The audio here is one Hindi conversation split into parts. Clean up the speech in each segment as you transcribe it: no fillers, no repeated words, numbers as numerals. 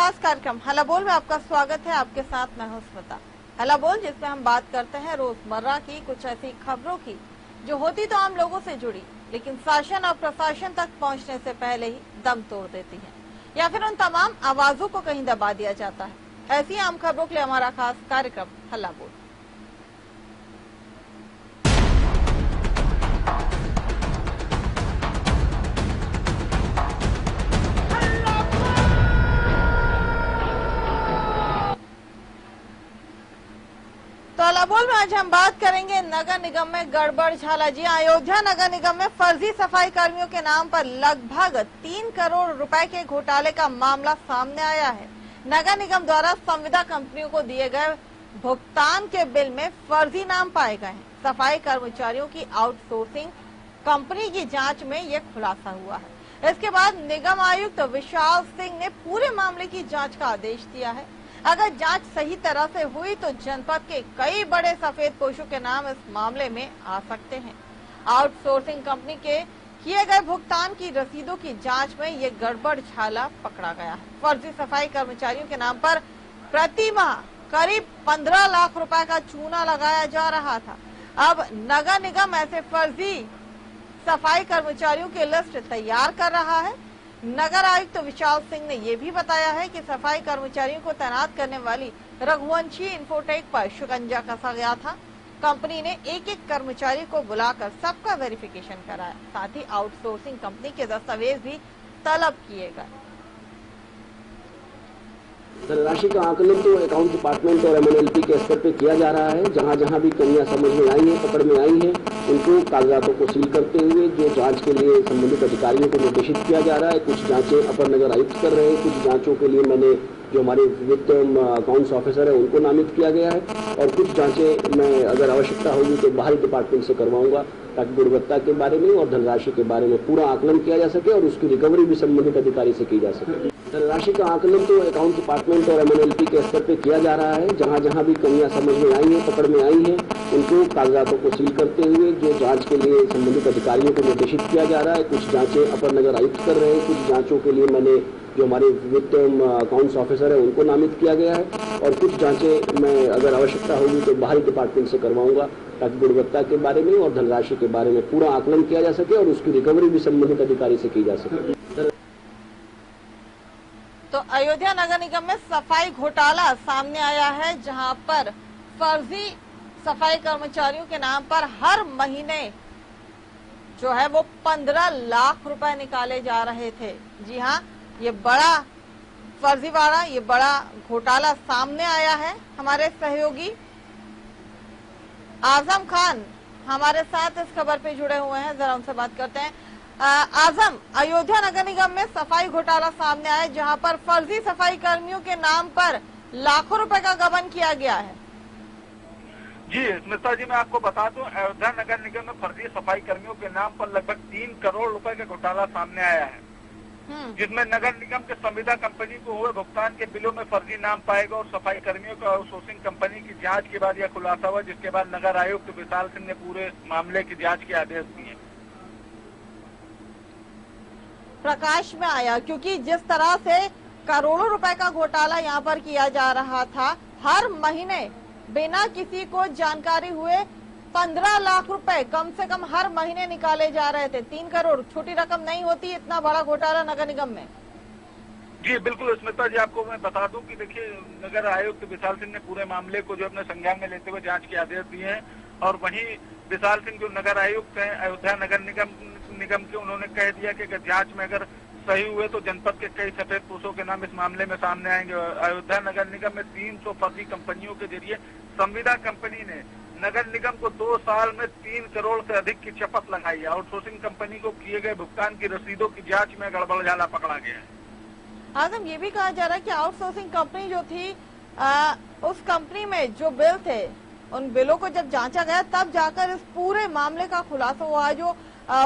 खास कार्यक्रम हला बोल में आपका स्वागत है। आपके साथ मैं हूं स्मिता। हला बोल जिसमें हम बात करते हैं रोजमर्रा की कुछ ऐसी खबरों की जो होती तो आम लोगों से जुड़ी, लेकिन शासन और प्रशासन तक पहुंचने से पहले ही दम तोड़ देती है, या फिर उन तमाम आवाजों को कहीं दबा दिया जाता है। ऐसी आम खबरों के लिए हमारा खास कार्यक्रम हला बोल। तो हला बोल में आज हम बात करेंगे नगर निगम में गड़बड़ झाला। जी अयोध्या नगर निगम में फर्जी सफाई कर्मियों के नाम पर लगभग 3 करोड़ रुपए के घोटाले का मामला सामने आया है। नगर निगम द्वारा संविदा कंपनियों को दिए गए भुगतान के बिल में फर्जी नाम पाए गए हैं। सफाई कर्मचारियों की आउटसोर्सिंग कंपनी की जांच में यह खुलासा हुआ है। इसके बाद निगम आयुक्त विशाल सिंह ने पूरे मामले की जांच का आदेश दिया है। अगर जांच सही तरह से हुई तो जनपद के कई बड़े सफेद पोशों के नाम इस मामले में आ सकते हैं। आउटसोर्सिंग कंपनी के किए गए भुगतान की रसीदों की जांच में ये गड़बड़ झाला पकड़ा गया है। फर्जी सफाई कर्मचारियों के नाम पर प्रति माह करीब 15 लाख रुपए का चूना लगाया जा रहा था। अब नगर निगम ऐसे फर्जी सफाई कर्मचारियों की लिस्ट तैयार कर रहा है। नगर आयुक्त विशाल सिंह ने यह भी बताया है कि सफाई कर्मचारियों को तैनात करने वाली रघुवंशी इंफोटेक पर शिकंजा कसा गया था। कंपनी ने एक एक कर्मचारी को बुलाकर सबका वेरिफिकेशन कराया, साथ ही आउटसोर्सिंग कंपनी के दस्तावेज भी तलब किए गए। धनराशि का आकलन तो अकाउंट डिपार्टमेंट और MNLP के स्तर पे किया जा रहा है। जहां जहां भी कमियां समझ में आई हैं, पकड़ में आई हैं, उनको कागजातों को सील करते हुए जो जांच के लिए संबंधित अधिकारियों को निर्देशित किया जा रहा है। कुछ जांचें अपर नगर आयुक्त कर रहे हैं, कुछ जांचों के लिए मैंने जो हमारे वित्त अकाउंट्स ऑफिसर है उनको नामित किया गया है, और कुछ जांचें मैं अगर आवश्यकता होगी तो बाहरी डिपार्टमेंट से करवाऊंगा, ताकि गुणवत्ता के बारे में और धनराशि के बारे में पूरा आकलन किया जा सके और उसकी रिकवरी भी संबंधित अधिकारी से की जा सके। धनराशि का आकलन तो अकाउंट डिपार्टमेंट और MNLP के स्तर पे किया जा रहा है। जहां जहां भी कमियां समझ में आई हैं, पकड़ में आई हैं, उनको कागजातों को सील करते हुए जो जांच के लिए संबंधित अधिकारियों को निर्देशित किया जा रहा है। कुछ जांचें अपर नगर आयुक्त कर रहे हैं, कुछ जांचों के लिए मैंने जो हमारे वित्त अकाउंट्स ऑफिसर है उनको नामित किया गया है, और कुछ जांचें मैं अगर आवश्यकता होगी तो बाहरी डिपार्टमेंट से करवाऊंगा, ताकि गुणवत्ता के बारे में और धनराशि के बारे में पूरा आकलन किया जा सके और उसकी रिकवरी भी संबंधित अधिकारी से की जा सके। तो अयोध्या नगर निगम में सफाई घोटाला सामने आया है, जहां पर फर्जी सफाई कर्मचारियों के नाम पर हर महीने जो है वो 15 लाख रुपए निकाले जा रहे थे। जी हाँ, ये बड़ा फर्जीवाड़ा, ये बड़ा घोटाला सामने आया है। हमारे सहयोगी आजम खान हमारे साथ इस खबर पे जुड़े हुए हैं, जरा उनसे बात करते हैं। आजम, अयोध्या नगर निगम में सफाई घोटाला सामने आया, जहां पर फर्जी सफाई कर्मियों के नाम पर लाखों रुपए का गबन किया गया है। जी स्मिता जी, मैं आपको बता दूं, अयोध्या नगर निगम में फर्जी सफाई कर्मियों के नाम पर लगभग 3 करोड़ रुपए का घोटाला सामने आया है, जिसमें नगर निगम के संविदा कंपनी को हुए भुगतान के बिलों में फर्जी नाम पाएगा और सफाई कर्मियों को आउटसोर्सिंग कंपनी की जांच के बाद यह खुलासा हुआ, जिसके बाद नगर आयुक्त विशाल सिंह ने पूरे मामले की जांच के आदेश दिए। प्रकाश में आया, क्योंकि जिस तरह से करोड़ों रुपए का घोटाला यहाँ पर किया जा रहा था, हर महीने बिना किसी को जानकारी हुए 15 लाख रुपए कम से कम हर महीने निकाले जा रहे थे। 3 करोड़ छोटी रकम नहीं होती, इतना बड़ा घोटाला नगर निगम में। जी बिल्कुल स्मिता जी, आपको मैं बता दूं कि देखिए, नगर आयुक्त विशाल सिंह ने पूरे मामले को जो अपने संज्ञान में लेते हुए जांच के आदेश दिए हैं, और वहीं विशाल सिंह जो नगर आयुक्त हैं अयोध्या नगर निगम के, उन्होंने कह दिया कि अगर जांच में अगर सही हुए तो जनपद के कई सफेद पोशों के नाम इस मामले में सामने आएंगे। अयोध्या नगर निगम में 300 फर्जी कंपनियों के जरिए संविदा कंपनी ने नगर निगम को 2 साल में 3 करोड़ से अधिक की शपथ लगाई है। आउटसोर्सिंग कंपनी को किए गए भुगतान की रसीदों की जांच में गड़बड़ झाला पकड़ा गया है। आजम, ये भी कहा जा रहा है कि आउटसोर्सिंग कंपनी जो थी, उस कंपनी में जो बिल थे, उन बिलों को जब जांचा गया तब जाकर इस पूरे मामले का खुलासा हुआ, जो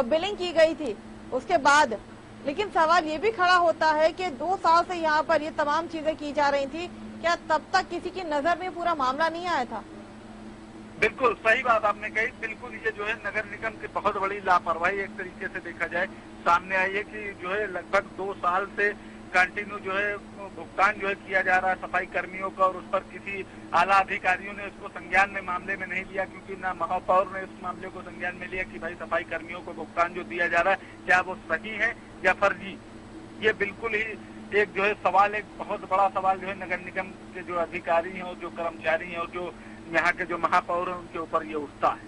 बिलिंग की गई थी उसके बाद। लेकिन सवाल ये भी खड़ा होता है कि 2 साल से यहाँ पर ये तमाम चीजें की जा रही थी, क्या तब तक किसी की नजर में पूरा मामला नहीं आया था? बिल्कुल सही बात आपने कही। बिल्कुल ये जो है नगर निगम की बहुत बड़ी लापरवाही एक तरीके से देखा जाए सामने आई है कि जो है लगभग 2 साल से कंटिन्यू जो है भुगतान जो है किया जा रहा है सफाई कर्मियों का, और उस पर किसी आला अधिकारियों ने इसको संज्ञान में मामले में नहीं लिया, क्योंकि ना महापौर ने इस मामले को संज्ञान में लिया कि भाई सफाई कर्मियों को भुगतान जो दिया जा रहा है क्या वो सही है या फर्जी। ये बिल्कुल ही एक जो है सवाल, एक बहुत बड़ा सवाल जो है नगर निगम के जो अधिकारी हैं और जो कर्मचारी हैं और जो यहाँ के जो महापौर हैं उनके ऊपर ये उठता है।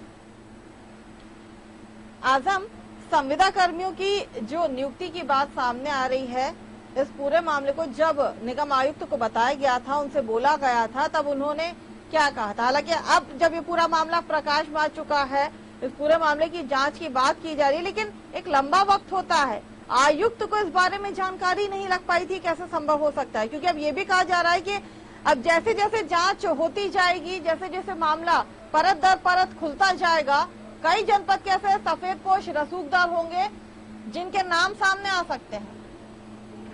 आजम, संविदा कर्मियों की जो नियुक्ति की बात सामने आ रही है, इस पूरे मामले को जब निगम आयुक्त को बताया गया था, उनसे बोला गया था, तब उन्होंने क्या कहा था? हालांकि अब जब ये पूरा मामला प्रकाश में आ चुका है, इस पूरे मामले की जांच की बात की जा रही है, लेकिन एक लंबा वक्त होता है, आयुक्त को इस बारे में जानकारी नहीं लग पाई थी, कैसे संभव हो सकता है? क्योंकि अब ये भी कहा जा रहा है कि अब जैसे जैसे जांच होती जाएगी, जैसे जैसे मामला परत दर परत खुलता जाएगा, कई जनपद कैसे सफेदपोश रसूखदार होंगे जिनके नाम सामने आ सकते हैं।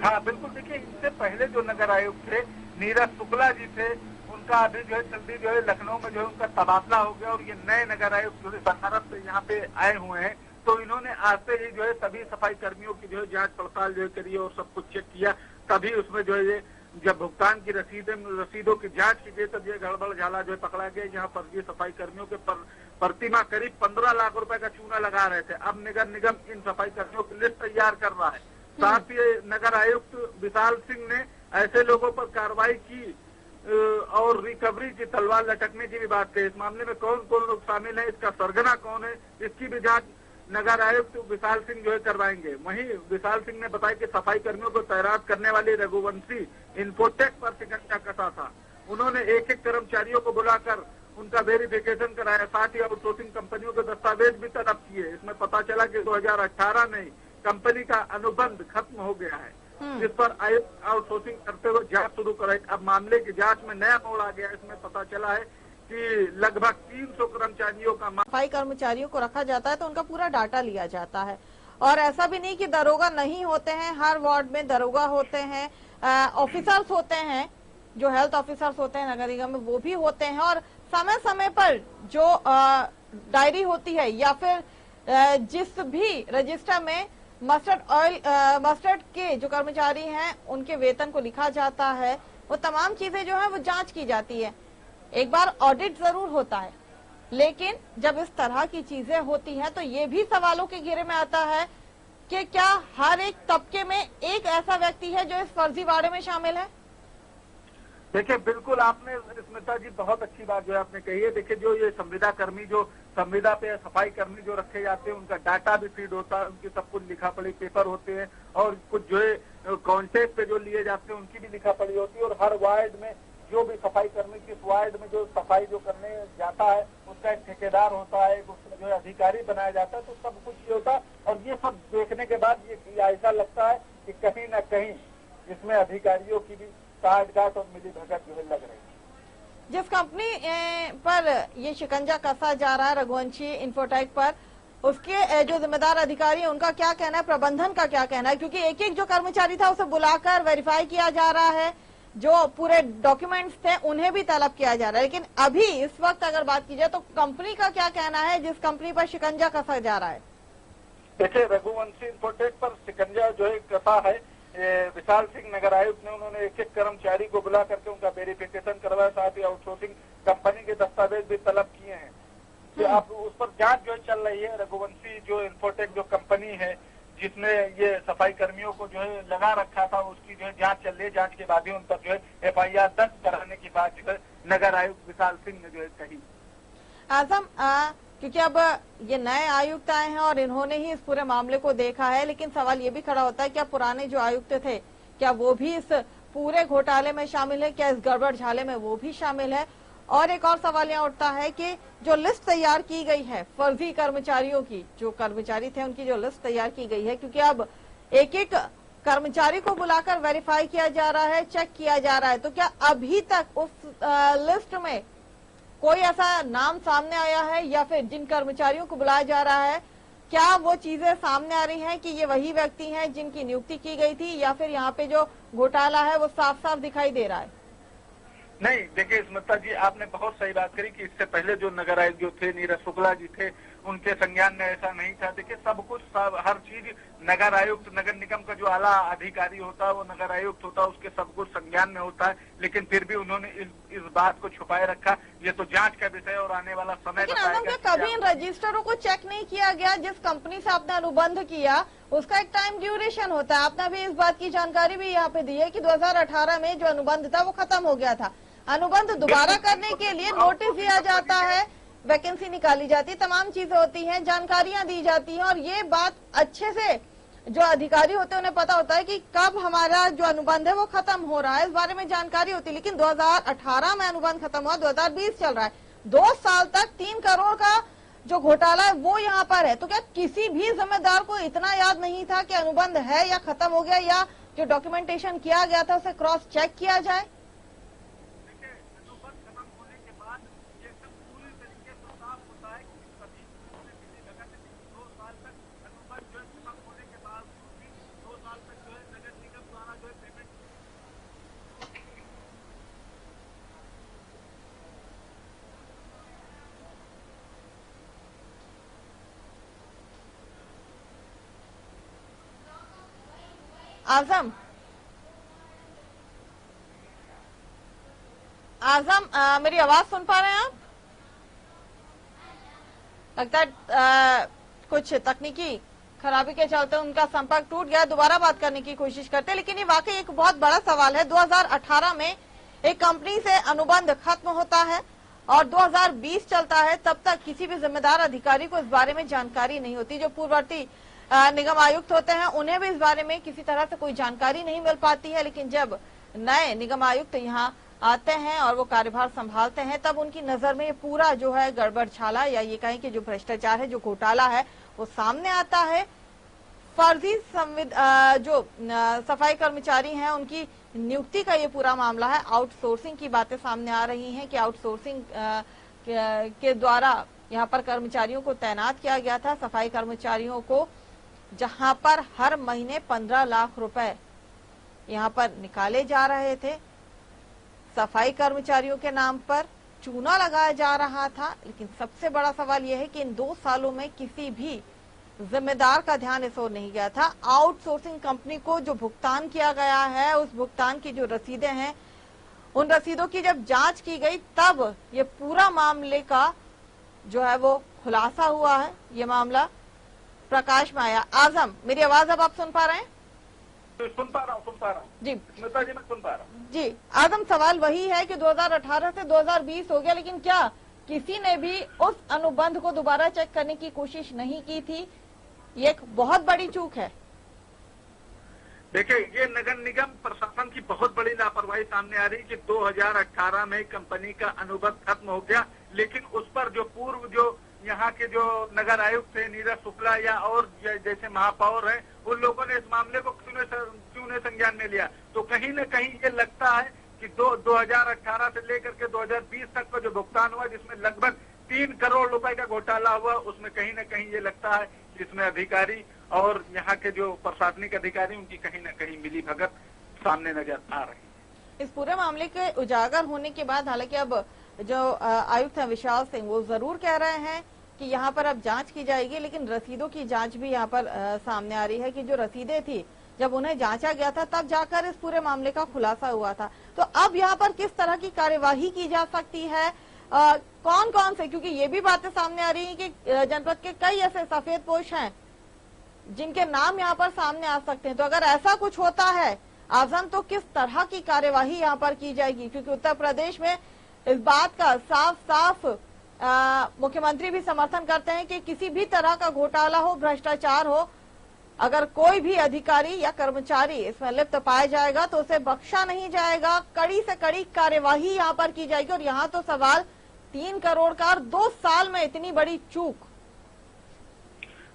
हाँ बिल्कुल, देखिए इससे पहले जो नगर आयुक्त थे नीरज शुक्ला जी थे, उनका अभी जो है जल्दी जो है लखनऊ में जो है उनका तबादला हो गया और ये नए नगर आयुक्त जो है बनारस से यहाँ पे आए हुए हैं। तो इन्होंने आते ही जो है सभी सफाई कर्मियों की जो है जांच पड़ताल जो है करी और सब कुछ चेक किया, तभी उसमें जो है ये जब भुगतान की रसीदों की जांच की गई तब ये गड़बड़ झाला जो है पकड़ा गया। यहाँ फर्जी सफाई कर्मियों के प्रतिमा करीब 15 लाख रुपए का चूना लगा रहे थे। अब नगर निगम इन सफाई कर्मियों की लिस्ट तैयार कर रहा है। साथ ही नगर आयुक्त विशाल सिंह ने ऐसे लोगों पर कार्रवाई की और रिकवरी की तलवार लटकने की भी बात कही। इस मामले में कौन कौन लोग शामिल है, इसका सरगना कौन है, इसकी भी जांच नगर आयुक्त विशाल सिंह जो है करवाएंगे। वहीं विशाल सिंह ने बताया कि सफाई कर्मियों को तैनात करने वाली रघुवंशी इन्फोटेक पर शिकंजा कसा था। उन्होंने एक एक कर्मचारियों को बुलाकर उनका वेरिफिकेशन कराया, साथ ही आउटसोर्सिंग कंपनियों के दस्तावेज भी तलब किए। इसमें पता चला कि 2018 में कंपनी का अनुबंध खत्म हो गया है, जिस पर आयुक्त आउटसोर्सिंग करते हुए जांच शुरू कराई। अब मामले की जांच में नया मोड़ आ गया। इसमें पता चला है कि लगभग 300 कर्मचारियों का सफाई कर्मचारियों को रखा जाता है तो उनका पूरा डाटा लिया जाता है। और ऐसा भी नहीं कि दरोगा नहीं होते हैं, हर वार्ड में दरोगा होते हैं, ऑफिसर्स होते हैं, जो हेल्थ ऑफिसर्स होते हैं नगर निगम में वो भी होते हैं। और समय समय पर जो डायरी होती है या फिर जिस भी रजिस्टर में मस्टर्ड के जो कर्मचारी हैं उनके वेतन को लिखा जाता है, वो तमाम चीजें जो है वो जांच की जाती है। एक बार ऑडिट जरूर होता है, लेकिन जब इस तरह की चीजें होती हैं तो ये भी सवालों के घेरे में आता है कि क्या हर एक तबके में एक ऐसा व्यक्ति है जो इस फर्जीवाड़े में शामिल है। देखिए बिल्कुल आपने स्मिता जी बहुत अच्छी बात जो है आपने कही है। देखिए जो ये संविदा कर्मी जो संविदा पे सफाई कर्मी जो रखे जाते हैं उनका डाटा भी फीड होता है, उनकी सब कुछ लिखा पढ़ी पेपर होते हैं और कुछ जो है कॉन्टेक्ट पे जो लिए जाते हैं उनकी भी लिखा पढ़ी होती है। और हर वार्ड में जो भी सफाई कर्मी किस वार्ड में जो सफाई जो करने जाता है उसका एक ठेकेदार होता है, उसका जो है अधिकारी बनाया जाता है, तो सब कुछ ये होता है। और ये सब देखने के बाद ये ऐसा लगता है कि कहीं न कहीं इसमें अधिकारियों की भी साठगांठ और मिली भगत जो है लग रही है। जिस कंपनी पर ये शिकंजा कसा जा रहा है रघुवंशी इन्फोटेक पर, उसके जो जिम्मेदार अधिकारी है उनका क्या कहना है, प्रबंधन का क्या कहना है? क्योंकि एक एक जो कर्मचारी था उसे बुलाकर वेरीफाई किया जा रहा है, जो पूरे डॉक्यूमेंट्स थे उन्हें भी तलब किया जा रहा है। लेकिन अभी इस वक्त अगर बात की जाए तो कंपनी का क्या कहना है जिस कंपनी पर शिकंजा कसा जा रहा है? देखिए रघुवंशी इन्फोटेक पर शिकंजा जो है कसा है विशाल सिंह नगर आयुक्त ने। उन्होंने एक एक कर्मचारी को बुला करके उनका वेरिफिकेशन करवाया, साथ ही आउटसोर्सिंग कंपनी के दस्तावेज भी तलब किए हैं। तो अब उस पर जांच जो चल रही है। रघुवंशी जो इन्फोटेक जो कंपनी है जिसने ये सफाई कर्मियों को जो है लगा रखा था, उसकी जो है जांच चल रही है। जांच के बाद ही उन पर जो है FIR दर्ज कराने की बात जो है नगर आयुक्त विशाल सिंह ने जो है कही। आजम, क्योंकि अब ये नए आयुक्त आए हैं और इन्होंने ही इस पूरे मामले को देखा है, लेकिन सवाल ये भी खड़ा होता है क्या पुराने जो आयुक्त थे क्या वो भी इस पूरे घोटाले में शामिल है, क्या इस गड़बड़ झाले में वो भी शामिल है? और एक और सवाल यहाँ उठता है कि जो लिस्ट तैयार की गई है फर्जी कर्मचारियों की, जो कर्मचारी थे उनकी जो लिस्ट तैयार की गई है, क्योंकि अब एक एक कर्मचारी को बुलाकर वेरीफाई किया जा रहा है, चेक किया जा रहा है, तो क्या अभी तक उस लिस्ट में कोई ऐसा नाम सामने आया है या फिर जिन कर्मचारियों को बुलाया जा रहा है क्या वो चीजें सामने आ रही हैं कि ये वही व्यक्ति हैं जिनकी नियुक्ति की गई थी, या फिर यहाँ पे जो घोटाला है वो साफ साफ दिखाई दे रहा है? नहीं, देखिए स्मिता जी, आपने बहुत सही बात करी कि इससे पहले जो नगर आयुक्त जो थे नीरज शुक्ला जी थे, उनके संज्ञान में ऐसा नहीं था। देखिए सब कुछ हर चीज नगर आयुक्त, नगर निगम का जो आला अधिकारी होता है वो नगर आयुक्त होता है, उसके सब कुछ संज्ञान में होता है, लेकिन फिर भी उन्होंने इस बात को छुपाए रखा। ये तो जांच का विषय और आने वाला समय बताएगा। कभी इन रजिस्टरों को चेक नहीं किया गया? जिस कंपनी से आपने अनुबंध किया उसका एक टाइम ड्यूरेशन होता है। आपने भी इस बात की जानकारी भी यहाँ पे दी है कि 2018 में जो अनुबंध था वो खत्म हो गया था। अनुबंध दोबारा करने के लिए नोटिस दिया जाता है, वैकेंसी निकाली जाती है, तमाम चीजें होती हैं, जानकारियां दी जाती हैं, और ये बात अच्छे से जो अधिकारी होते हैं उन्हें पता होता है कि कब हमारा जो अनुबंध है वो खत्म हो रहा है, इस बारे में जानकारी होती है। लेकिन 2018 में अनुबंध खत्म हुआ, 2020 चल रहा है, 2 साल तक 3 करोड़ का जो घोटाला है वो यहाँ पर है। तो क्या किसी भी जिम्मेदार को इतना याद नहीं था कि अनुबंध है या खत्म हो गया, या जो डॉक्यूमेंटेशन किया गया था उसे क्रॉस चेक किया जाए? आजम, मेरी आवाज सुन पा रहे हैं आप? लगता है कुछ तकनीकी खराबी के चलते उनका संपर्क टूट गया। दोबारा बात करने की कोशिश करते हैं, लेकिन ये वाकई एक बहुत बड़ा सवाल है। 2018 में एक कंपनी से अनुबंध खत्म होता है और 2020 चलता है, तब तक किसी भी जिम्मेदार अधिकारी को इस बारे में जानकारी नहीं होती। जो पूर्ववर्ती निगम आयुक्त होते हैं उन्हें भी इस बारे में किसी तरह से कोई जानकारी नहीं मिल पाती है। लेकिन जब नए निगम आयुक्त यहाँ आते हैं और वो कार्यभार संभालते हैं, तब उनकी नजर में ये पूरा जो है गड़बड़ छाला, या ये कहें कि जो भ्रष्टाचार है, जो घोटाला है, वो सामने आता है। फर्जी जो सफाई कर्मचारी हैं उनकी नियुक्ति का ये पूरा मामला है। आउटसोर्सिंग की बातें सामने आ रही हैं कि आउटसोर्सिंग के द्वारा यहाँ पर कर्मचारियों को तैनात किया गया था, सफाई कर्मचारियों को, जहां पर हर महीने 15 लाख रुपए यहाँ पर निकाले जा रहे थे। सफाई कर्मचारियों के नाम पर चूना लगाया जा रहा था। लेकिन सबसे बड़ा सवाल यह है कि इन 2 सालों में किसी भी जिम्मेदार का ध्यान इस ओर नहीं गया था। आउटसोर्सिंग कंपनी को जो भुगतान किया गया है, उस भुगतान की जो रसीदें हैं, उन रसीदों की जब जांच की गई, तब ये पूरा मामले का जो है वो खुलासा हुआ है। ये मामला प्रकाश में आया। आजम, मेरी आवाज अब आप सुन पा रहे हैं? सुन पा रहा हूँ जी स्मिता जी, मैं सुन पा रहा हूँ जी। आजम, सवाल वही है कि 2018 से 2020 हो गया, लेकिन क्या किसी ने भी उस अनुबंध को दोबारा चेक करने की कोशिश नहीं की थी? ये एक बहुत बड़ी चूक है। देखिए, ये नगर निगम प्रशासन की बहुत बड़ी लापरवाही सामने आ रही है कि 2018 में कंपनी का अनुबंध खत्म हो गया, लेकिन उस पर जो पूर्व जो यहाँ के जो नगर आयुक्त थे नीरज शुक्ला या और जैसे महापौर हैं, उन लोगों ने इस मामले को क्यों ने संज्ञान में लिया? तो कहीं न कहीं ये लगता है कि 2018 से लेकर के 2020 तक का जो भुगतान हुआ, जिसमें लगभग 3 करोड़ रुपए का घोटाला हुआ, उसमें कहीं न कहीं ये लगता है कि इसमें अधिकारी और यहाँ के जो प्रशासनिक अधिकारी, उनकी कहीं न कहीं मिली भगत सामने नजर आ रही है। इस पूरे मामले के उजागर होने के बाद, हालांकि अब जो आयुक्त हैं विशाल सिंह, वो जरूर कह रहे हैं कि यहाँ पर अब जांच की जाएगी, लेकिन रसीदों की जांच भी यहाँ पर सामने आ रही है कि जो रसीदें थी, जब उन्हें जांचा गया था तब जाकर इस पूरे मामले का खुलासा हुआ था। तो अब यहाँ पर किस तरह की कार्यवाही की जा सकती है, कौन कौन से, क्योंकि ये भी बातें सामने आ रही है कि जनपद के कई ऐसे सफेदपोश हैं जिनके नाम यहाँ पर सामने आ सकते हैं। तो अगर ऐसा कुछ होता है आजम, तो किस तरह की कार्यवाही यहाँ पर की जाएगी? क्योंकि उत्तर प्रदेश में इस बात का साफ साफ मुख्यमंत्री भी समर्थन करते हैं कि किसी भी तरह का घोटाला हो, भ्रष्टाचार हो, अगर कोई भी अधिकारी या कर्मचारी इसमें लिप्त पाया जाएगा तो उसे बख्शा नहीं जाएगा, कड़ी से कड़ी कार्यवाही यहाँ पर की जाएगी। और यहाँ तो सवाल 3 करोड़ का और 2 साल में इतनी बड़ी चूक।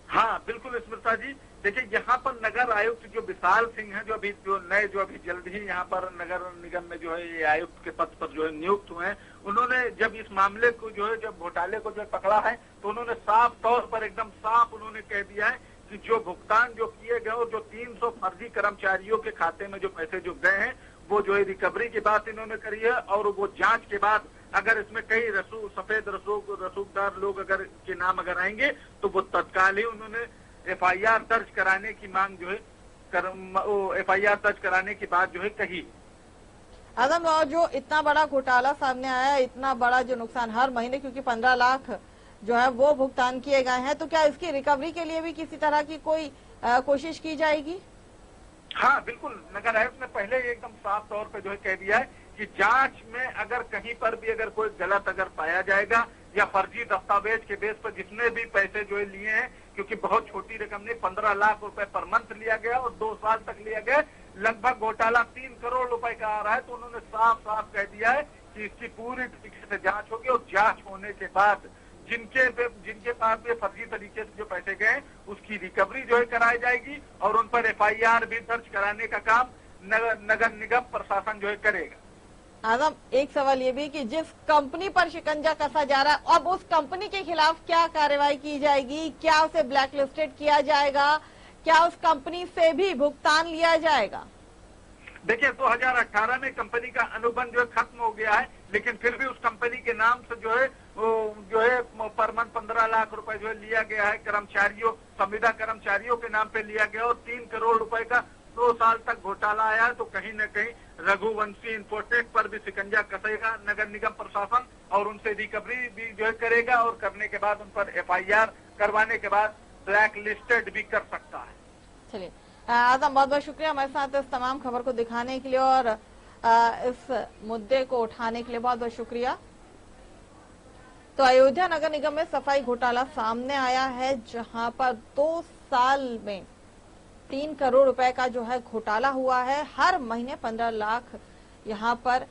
हाँ बिल्कुल स्मृता जी, देखिए यहाँ पर नगर आयुक्त जो विशाल सिंह हैं, जो अभी जल्द ही यहाँ पर नगर निगम में जो है ये आयुक्त के पद पर जो है नियुक्त हुए हैं, उन्होंने जब इस मामले को जो है, जब घोटाले को जो पकड़ा है, तो उन्होंने साफ तौर पर एकदम साफ उन्होंने कह दिया है कि जो भुगतान जो किए गए और जो 300 फर्जी कर्मचारियों के खाते में जो पैसे जो गए हैं, वो जो है रिकवरी की बात इन्होंने करी है, और वो जांच के बाद अगर इसमें कई सफेद रसूखदार लोग अगर के नाम अगर आएंगे तो वो तत्काल ही उन्होंने FIR दर्ज कराने की मांग जो है FIR दर्ज कराने की बात जो है कही। आजम, और जो इतना बड़ा घोटाला सामने आया, इतना बड़ा जो नुकसान हर महीने, क्योंकि 15 लाख जो है वो भुगतान किए गए हैं, तो क्या इसकी रिकवरी के लिए भी किसी तरह की कोई कोशिश की जाएगी? हाँ बिल्कुल, नगर आयुक्त ने पहले ही एकदम साफ तौर पे जो है कह दिया है कि जांच में अगर कहीं पर भी अगर कोई गलत अगर पाया जाएगा या फर्जी दस्तावेज के बेस पर जितने भी पैसे जो है लिए हैं, क्योंकि बहुत छोटी रकम नहीं, 15 लाख रुपए पर मंथ लिया गया और 2 साल तक लिया गया, लगभग घोटाला 3 करोड़ रुपए का आ रहा है। तो उन्होंने साफ साफ कह दिया है कि इसकी पूरी तरीके से जांच होगी और जांच होने के बाद जिनके पास भी फर्जी तरीके से जो पैसे गए उसकी रिकवरी जो है कराई जाएगी और उन पर FIR भी दर्ज कराने का काम नगर निगम प्रशासन जो है करेगा। आजम, एक सवाल ये भी कि जिस कंपनी पर शिकंजा कसा जा रहा है, अब उस कंपनी के खिलाफ क्या कार्रवाई की जाएगी? क्या उसे ब्लैक लिस्टेड किया जाएगा? क्या उस कंपनी से भी भुगतान लिया जाएगा? देखिए, 2018 में कंपनी का अनुबंध जो है खत्म हो गया है, लेकिन फिर भी उस कंपनी के नाम से जो है पर मंथ 15 लाख रुपए जो है लिया गया है कर्मचारियों, संविदा कर्मचारियों के नाम पे लिया गया और 3 करोड़ रुपए का 2 साल तक घोटाला आया है। तो कहीं न कहीं रघुवंशी इंफोटेक पर भी शिकंजा कसेगा नगर निगम प्रशासन और उनसे रिकवरी भी जो है करेगा और करने के बाद उन पर FIR करवाने के बाद ब्लैक लिस्टेड भी कर सकता है। चलिए आजम, बहुत बहुत शुक्रिया हमारे साथ इस तमाम खबर को दिखाने के लिए और इस मुद्दे को उठाने के लिए बहुत बहुत शुक्रिया। तो अयोध्या नगर निगम में सफाई घोटाला सामने आया है, जहां पर 2 साल में 3 करोड़ रुपए का जो है घोटाला हुआ है। हर महीने 15 लाख यहां पर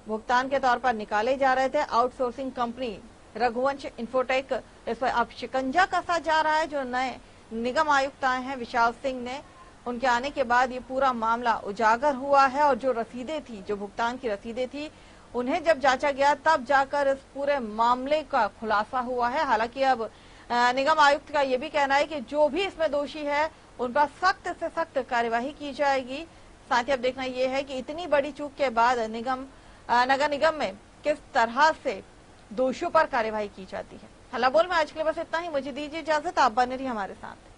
भुगतान के तौर पर निकाले जा रहे थे। आउटसोर्सिंग कंपनी रघुवंश इंफोटेक, इस पर अब शिकंजा कसा जा रहा है। जो नए निगम आयुक्त आए हैं विशाल सिंह ने, उनके आने के बाद ये पूरा मामला उजागर हुआ है और जो रसीदें थी, जो भुगतान की रसीदें थी, उन्हें जब जांचा गया तब जाकर इस पूरे मामले का खुलासा हुआ है। हालांकि अब निगम आयुक्त का ये भी कहना है कि जो भी इसमें दोषी है उन पर सख्त से सख्त कार्यवाही की जाएगी। साथ ही अब देखना ये है कि इतनी बड़ी चूक के बाद नगर निगम में किस तरह से दोषियों पर कार्यवाही की जाती है। हल्ला बोल में आज के लिए बस इतना ही। मुझे दीजिए इजाजत, आप बने रहिए हमारे साथ।